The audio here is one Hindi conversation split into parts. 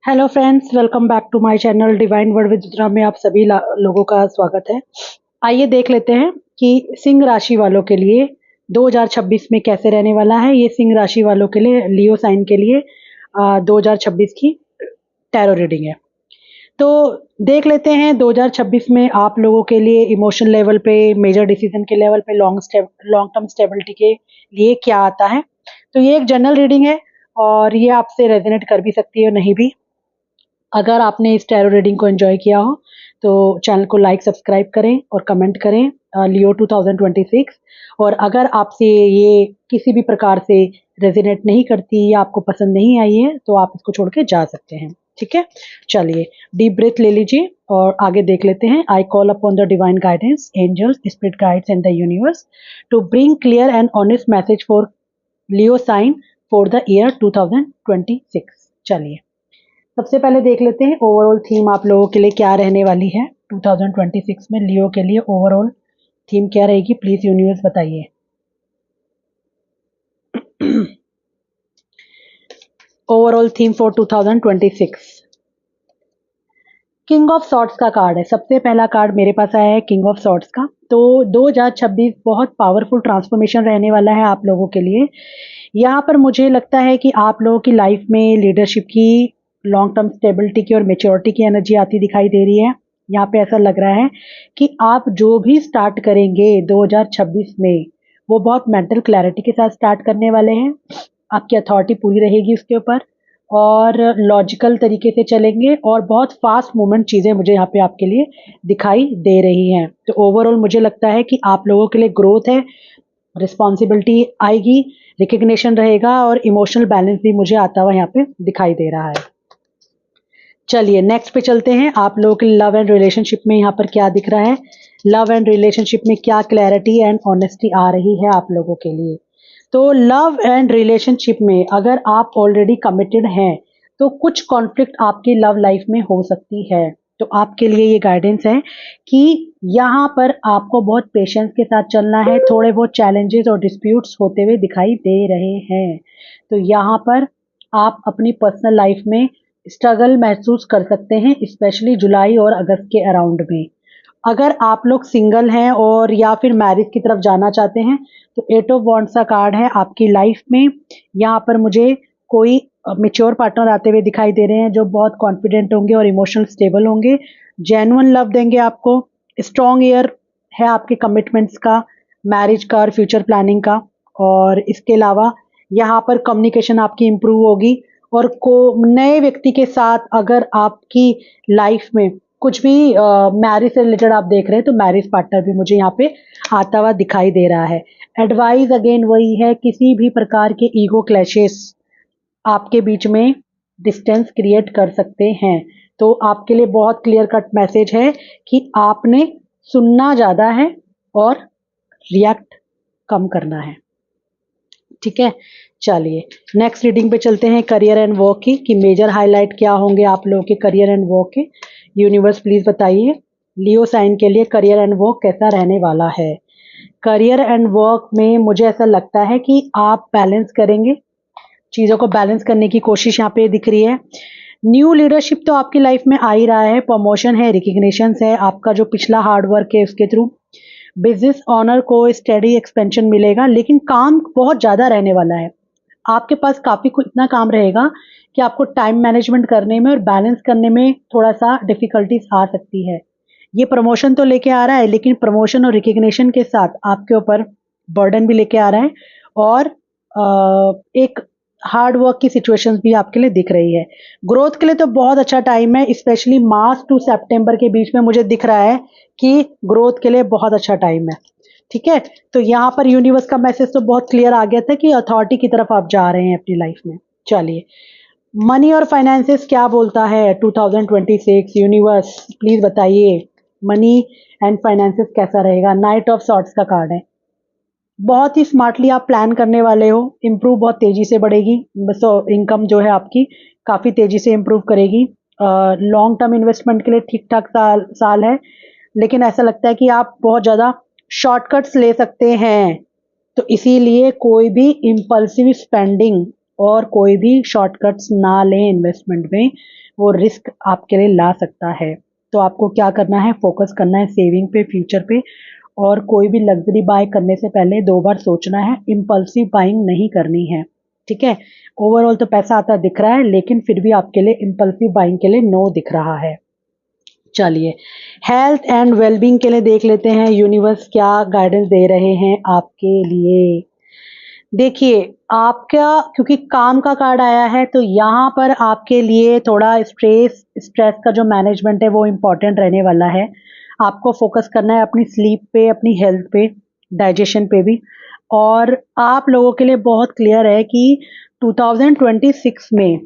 Hello friends, welcome back to my channel divine word with Rudra में आप सभी लोगों का स्वागत है। आइए देख लेते हैं कि सिंह राशि वालों के लिए 2026 में कैसे रहने वाला है। ये सिंह राशि वालों के लिए, लियो साइन के लिए 2026 की टैरो रीडिंग है। तो देख लेते हैं 2026 में आप लोगों के लिए इमोशन लेवल पे, मेजर डिसीजन के लेवल पे, लॉन्ग टर्म स्टेबिलिटी के लिए क्या आता है। तो ये एक जनरल रीडिंग है और ये आपसे रेजोनेट कर भी सकती है, नहीं भी। अगर आपने इस टैरो रीडिंग को एंजॉय किया हो तो चैनल को लाइक सब्सक्राइब करें और कमेंट करें लियो 2026। और अगर आपसे ये किसी भी प्रकार से रेजोनेट नहीं करती या आपको पसंद नहीं आई है तो आप इसको छोड़ के जा सकते हैं। ठीक है, चलिए डीप ब्रेथ ले लीजिए और आगे देख लेते हैं। I call upon the divine guidance, angels, spirit guides and the universe to bring clear and honest message for Leo sign for the year 2026। चलिए सबसे पहले देख लेते हैं ओवरऑल थीम आप लोगों के लिए क्या रहने वाली है 2026 में। लियो के लिए ओवरऑल थीम क्या रहेगी, प्लीज यूनिवर्स बताइए। Overall theme for 2026। King of swords का कार्ड है। सबसे पहला कार्ड मेरे पास आया है किंग ऑफ सॉर्ड्स का। तो 2026 बहुत पावरफुल ट्रांसफॉर्मेशन रहने वाला है आप लोगों के लिए। यहाँ पर मुझे लगता है कि आप लोगों की लाइफ में लीडरशिप की, लॉन्ग टर्म स्टेबिलिटी की और मेच्योरिटी की एनर्जी आती दिखाई दे रही है। यहाँ पे ऐसा लग रहा है कि आप जो भी स्टार्ट करेंगे 2026 में वो बहुत मेंटल क्लैरिटी के साथ स्टार्ट करने वाले हैं। आपकी अथॉरिटी पूरी रहेगी उसके ऊपर और लॉजिकल तरीके से चलेंगे और बहुत फास्ट मूवमेंट चीज़ें मुझे यहाँ पे आपके लिए दिखाई दे रही हैं। तो ओवरऑल मुझे लगता है कि आप लोगों के लिए ग्रोथ है, रिस्पॉन्सिबिलिटी आएगी, रिकग्निशन रहेगा और इमोशनल बैलेंस भी मुझे आता हुआ यहाँ पे दिखाई दे रहा है। चलिए नेक्स्ट पे चलते हैं। आप लोगों के लव एंड रिलेशनशिप में यहाँ पर क्या दिख रहा है, लव एंड रिलेशनशिप में क्या क्लैरिटी एंड ऑनेस्टी आ रही है आप लोगों के लिए। तो लव एंड रिलेशनशिप में अगर आप ऑलरेडी कमिटेड हैं तो कुछ कॉन्फ्लिक्ट आपकी लव लाइफ में हो सकती है। तो आपके लिए ये गाइडेंस है कि यहाँ पर आपको बहुत पेशेंस के साथ चलना है। थोड़े बहुत चैलेंजेस और डिस्प्यूट्स होते हुए दिखाई दे रहे हैं। तो यहाँ पर आप अपनी पर्सनल लाइफ में स्ट्रगल महसूस कर सकते हैं, स्पेशली जुलाई और अगस्त के अराउंड में। अगर आप लोग सिंगल हैं और या फिर मैरिज की तरफ जाना चाहते हैं तो 8 ऑफ वॉन्ड्स का कार्ड है आपकी लाइफ में। यहाँ पर मुझे कोई मेच्योर पार्टनर आते हुए दिखाई दे रहे हैं जो बहुत कॉन्फिडेंट होंगे और इमोशनल स्टेबल होंगे, जेन्युइन लव देंगे आपको। स्ट्रॉन्ग ईयर है आपके कमिटमेंट्स का, मैरिज का और फ्यूचर प्लानिंग का। और इसके अलावा यहाँ पर कम्युनिकेशन आपकी इम्प्रूव होगी और को नए व्यक्ति के साथ अगर आपकी लाइफ में कुछ भी मैरिज से रिलेटेड आप देख रहे हैं तो मैरिज पार्टनर भी मुझे यहाँ पे आता हुआ दिखाई दे रहा है। एडवाइस अगेन वही है, किसी भी प्रकार के ईगो क्लैशेस आपके बीच में डिस्टेंस क्रिएट कर सकते हैं। तो आपके लिए बहुत क्लियर कट मैसेज है कि आपने सुनना ज़्यादा है और रिएक्ट कम करना है। ठीक है, चलिए नेक्स्ट रीडिंग पे चलते हैं करियर एंड वर्क की, कि मेजर हाईलाइट क्या होंगे आप लोगों के करियर एंड वर्क के। यूनिवर्स प्लीज बताइए लियो साइन के लिए करियर एंड वर्क कैसा रहने वाला है। करियर एंड वर्क में मुझे ऐसा लगता है कि आप बैलेंस करेंगे, चीज़ों को बैलेंस करने की कोशिश यहाँ पे दिख रही है। न्यू लीडरशिप तो आपकी लाइफ में आ ही रहा है, प्रमोशन है, रिकग्निशन है, आपका जो पिछला हार्ड वर्क है उसके थ्रू बिजनेस ऑनर को स्टडी एक्सपेंशन मिलेगा। लेकिन काम बहुत ज़्यादा रहने वाला है, आपके पास काफ़ी कुछ इतना काम रहेगा कि आपको टाइम मैनेजमेंट करने में और बैलेंस करने में थोड़ा सा डिफ़िकल्टीज आ सकती है। ये प्रमोशन तो लेके आ रहा है लेकिन प्रमोशन और रिकग्निशन के साथ आपके ऊपर बर्डन भी लेके आ रहा है और एक हार्ड वर्क की सिचुएशंस भी आपके लिए दिख रही है। ग्रोथ के लिए तो बहुत अच्छा टाइम है, स्पेशली मार्च टू सितंबर के बीच में मुझे दिख रहा है कि ग्रोथ के लिए बहुत अच्छा टाइम है। ठीक है, तो यहाँ पर यूनिवर्स का मैसेज तो बहुत क्लियर आ गया था कि अथॉरिटी की तरफ आप जा रहे हैं अपनी लाइफ में। चलिए मनी और फाइनेंसेस क्या बोलता है 2026, यूनिवर्स प्लीज बताइए मनी एंड फाइनेंसेस कैसा रहेगा। नाइट ऑफ सॉर्ट्स का कार्ड है। बहुत ही स्मार्टली आप प्लान करने वाले हो, इम्प्रूव बहुत तेजी से बढ़ेगी। सो इनकम जो है आपकी काफ़ी तेजी से इम्प्रूव करेगी। लॉन्ग टर्म इन्वेस्टमेंट के लिए ठीक ठाक साल है, लेकिन ऐसा लगता है कि आप बहुत ज़्यादा शॉर्टकट्स ले सकते हैं। तो इसीलिए कोई भी इम्पल्सिव स्पेंडिंग और कोई भी शॉर्टकट्स ना लें इन्वेस्टमेंट में, वो रिस्क आपके लिए ला सकता है। तो आपको क्या करना है, फोकस करना है सेविंग पे, फ्यूचर पे, और कोई भी लग्जरी बाय करने से पहले 2 बार सोचना है, इम्पल्सिव बाइंग नहीं करनी है, ठीक है। ओवरऑल तो पैसा आता दिख रहा है, लेकिन फिर भी आपके लिए इम्पल्सिव बाइंग के लिए नो दिख रहा है। चलिए, हेल्थ एंड वेलबींग के लिए देख लेते हैं यूनिवर्स क्या गाइडेंस दे रहे हैं आपके लिए। देखिए, आपका क्योंकि काम का कार्ड आया है, तो यहाँ पर आपके लिए थोड़ा स्ट्रेस का जो मैनेजमेंट है वो इम्पोर्टेंट रहने वाला है। आपको फोकस करना है अपनी स्लीप पे, अपनी हेल्थ पे, डाइजेशन पे भी। और आप लोगों के लिए बहुत क्लियर है कि 2026 में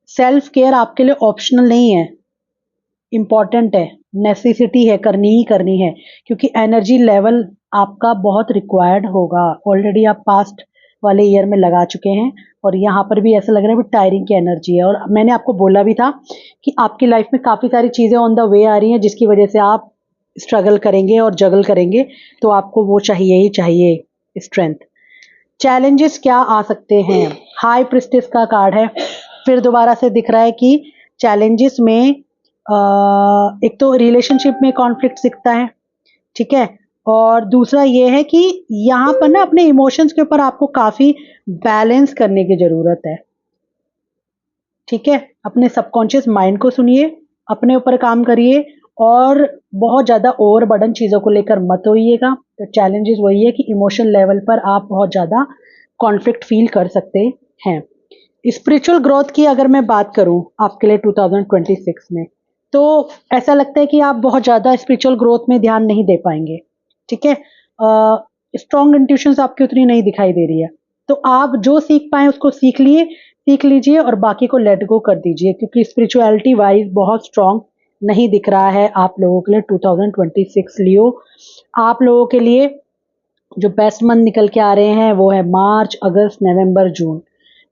सेल्फ केयर आपके लिए ऑप्शनल नहीं है, इम्पॉर्टेंट है, नेसेसिटी है, करनी ही करनी है, क्योंकि एनर्जी लेवल आपका बहुत रिक्वायर्ड होगा। ऑलरेडी आप पास्ट वाले ईयर में लगा चुके हैं, और यहाँ पर भी ऐसा लग रहा है कि टायरिंग की एनर्जी है। और मैंने आपको बोला भी था कि आपकी लाइफ में काफ़ी सारी चीज़ें ऑन द वे आ रही हैं, जिसकी वजह से आप स्ट्रगल करेंगे और जगल करेंगे, तो आपको वो चाहिए ही चाहिए, स्ट्रेंथ। चैलेंजेस क्या आ सकते हैं, हाई प्रिस्टेस का कार्ड है, फिर दोबारा से दिख रहा है कि चैलेंजेस में एक तो रिलेशनशिप में कॉन्फ्लिक्ट दिखता है, ठीक है। और दूसरा ये है कि यहाँ पर ना अपने इमोशंस के ऊपर आपको काफ़ी बैलेंस करने की ज़रूरत है, ठीक है। अपने सबकॉन्शियस माइंड को सुनिए, अपने ऊपर काम करिए, और बहुत ज़्यादा ओवरबर्डन चीज़ों को लेकर मत होइएगा। तो चैलेंजेस वही है कि इमोशन लेवल पर आप बहुत ज़्यादा कॉन्फ्लिक्ट फील कर सकते हैं। स्पिरिचुअल ग्रोथ की अगर मैं बात करूं आपके लिए 2026 में, तो ऐसा लगता है कि आप बहुत ज़्यादा स्पिरिचुअल ग्रोथ में ध्यान नहीं दे पाएंगे, ठीक है। स्ट्रॉन्ग इंट्यूशंस आपकी उतनी नहीं दिखाई दे रही है, तो आप जो सीख पाए उसको सीख लीजिए, और बाकी को लेट गो कर दीजिए, क्योंकि स्पिरिचुअलिटी वाइज बहुत स्ट्रॉन्ग नहीं दिख रहा है आप लोगों के लिए 2026 लियो। आप लोगों के लिए जो बेस्ट मंथ निकल के आ रहे हैं वो है मार्च, अगस्त, नवंबर, जून।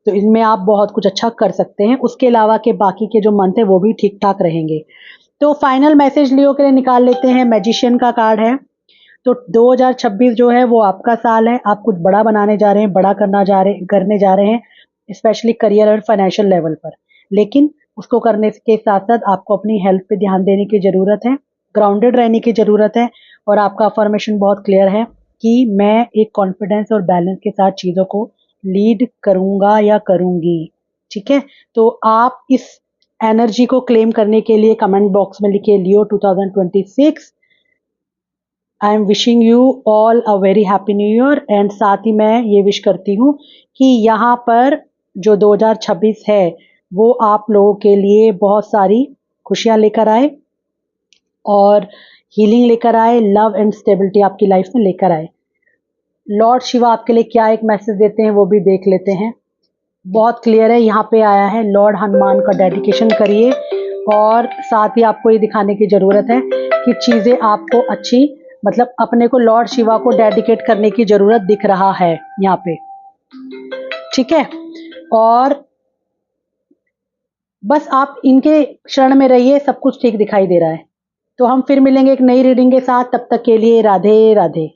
तो इनमें आप बहुत कुछ अच्छा कर सकते हैं। उसके अलावा के बाकी के जो मंथ है वो भी ठीक ठाक रहेंगे। तो फाइनल मैसेज लियो के लिए निकाल लेते हैं, मैजिशियन का कार्ड है। तो 2026 जो है वो आपका साल है, आप कुछ बड़ा बनाने जा रहे हैं, बड़ा करने जा रहे हैं, स्पेशली करियर और फाइनेंशियल लेवल पर। लेकिन उसको करने के साथ साथ आपको अपनी हेल्थ पे ध्यान देने की ज़रूरत है, ग्राउंडेड रहने की ज़रूरत है, और आपका अफर्मेशन बहुत क्लियर है कि मैं एक कॉन्फिडेंस और बैलेंस के साथ चीज़ों को लीड करूँगा या करूँगी, ठीक है। तो आप इस एनर्जी को क्लेम करने के लिए कमेंट बॉक्स में लिखिए लियो 2026। I am wishing you all a very happy new year. And साथ ही मैं ये विश करती हूँ कि यहाँ पर जो 2026 है वो आप लोगों के लिए बहुत सारी खुशियाँ लेकर आए, और हीलिंग लेकर आए, लव एंड स्टेबिलिटी आपकी लाइफ में लेकर आए। लॉर्ड शिवा आपके लिए क्या एक मैसेज देते हैं वो भी देख लेते हैं। बहुत क्लियर है, यहाँ पे आया है लॉर्ड हनुमान का डेडिकेशन करिए, और साथ ही आपको ये दिखाने की ज़रूरत है कि चीज़ें आपको अच्छी, मतलब अपने को लॉर्ड शिवा को डेडिकेट करने की ज़रूरत दिख रहा है यहाँ पे, ठीक है। और बस आप इनके शरण में रहिए, सब कुछ ठीक दिखाई दे रहा है। तो हम फिर मिलेंगे एक नई रीडिंग के साथ, तब तक के लिए राधे राधे।